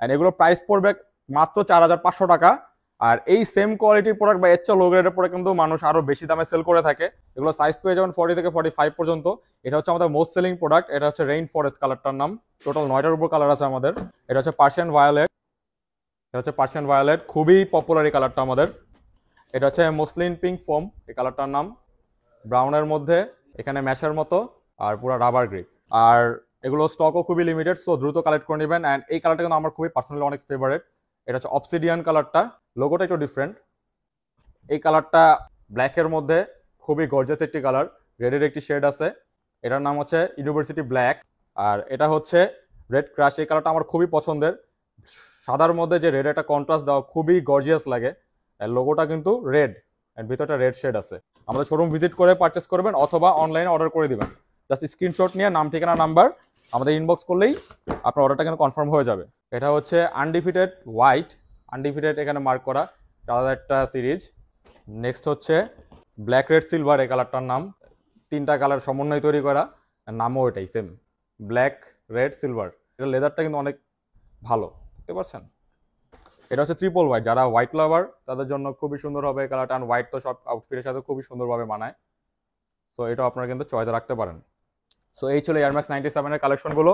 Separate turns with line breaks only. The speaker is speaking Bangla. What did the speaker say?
অ্যান্ড এগুলো প্রাইস পড়বে মাত্র 4500 টাকা। আর এই সেম কোয়ালিটির প্রোডাক্ট বা এর চেয়ে লো গ্রেডের প্রোডাক্ট কিন্তু মানুষ আরো বেশি দামে সেল করে থাকে। এগুলো সাইজ পেয়ে যাবেন 40 থেকে 45 পর্যন্ত। এটা হচ্ছে আমাদের মোস্ট সেলিং প্রোডাক্ট, এটা হচ্ছে রেইন ফরেস্ট কালারটার নাম। টোটাল 9টার উপর কালার আছে আমাদের। এটা হচ্ছে পার্সিয়ান ভায়োলেট, এটা হচ্ছে পার্সিয়ান ভায়োলেট, খুবই পপুলার এই কালারটা আমাদের। এটা হচ্ছে মসলিন পিঙ্ক ফোম, এই কালারটার নাম। ব্রাউনের মধ্যে এখানে ম্যাশের মতো আর পুরো রাবার গ্রিপ। আর এগুলো স্টকও খুবই লিমিটেড, সো দ্রুত কালেক্ট করে নেবেন। অ্যান্ড এই কালারটা কিন্তু আমার খুবই পার্সোনালি অনেক ফেভারিট। এটা হচ্ছে অবসিডিয়ান কালারটা, লোগোটা একটু ডিফারেন্ট। এই কালারটা ব্ল্যাকের মধ্যে খুবই গর্জিয়াস একটি কালার, রেডের একটি শেড আছে, এটার নাম হচ্ছে ইউনিভার্সিটি ব্ল্যাক। আর এটা হচ্ছে রেড ক্রাশ, এই কালারটা আমার খুবই পছন্দের। সাদার মধ্যে যে রেড একটা কন্ট্রাস্ট দেওয়া খুবই গর্জিয়াস লাগে। লোগোটা কিন্তু রেড এন্ড ভিতরটা রেড শেড আছে। আমাদের শোরুম ভিজিট করে পারচেস করবেন অথবা অনলাইনে অর্ডার করে দিবেন। জাস্ট স্ক্রিনশট নিয়ে নাম ঠিকানা নাম্বার আমাদের ইনবক্স করলেই আপনার অর্ডারটা কিন্তু কনফার্ম হয়ে যাবে। এটা হচ্ছে আনডিফিটেড হোয়াইট, আনডিফিটেড এখানে মার্ক করা, আলাদা একটা সিরিজ। নেক্সট হচ্ছে ব্ল্যাক রেড সিলভার, এই কালারটার নাম। 3টা কালার সমন্বয় তৈরি করা, নামও এটাই সেম, ব্ল্যাক রেড সিলভার। এটা লেদারটা কিন্তু অনেক ভালো, দেখতে পাচ্ছেন। এটা হচ্ছে ট্রিপল হোয়াইট, যারা হোয়াইট লাভার তাদের জন্য খুবই সুন্দর হবে কালারটা। অ্যান্ড হোয়াইট তো সব আউটফিটের সাথে খুবই সুন্দরভাবে মানায়, সো এটা আপনারা কিন্তু চয়েসে রাখতে পারেন। সো এই ছিল এয়ার ম্যাক্স 97 এর কালেকশনগুলো।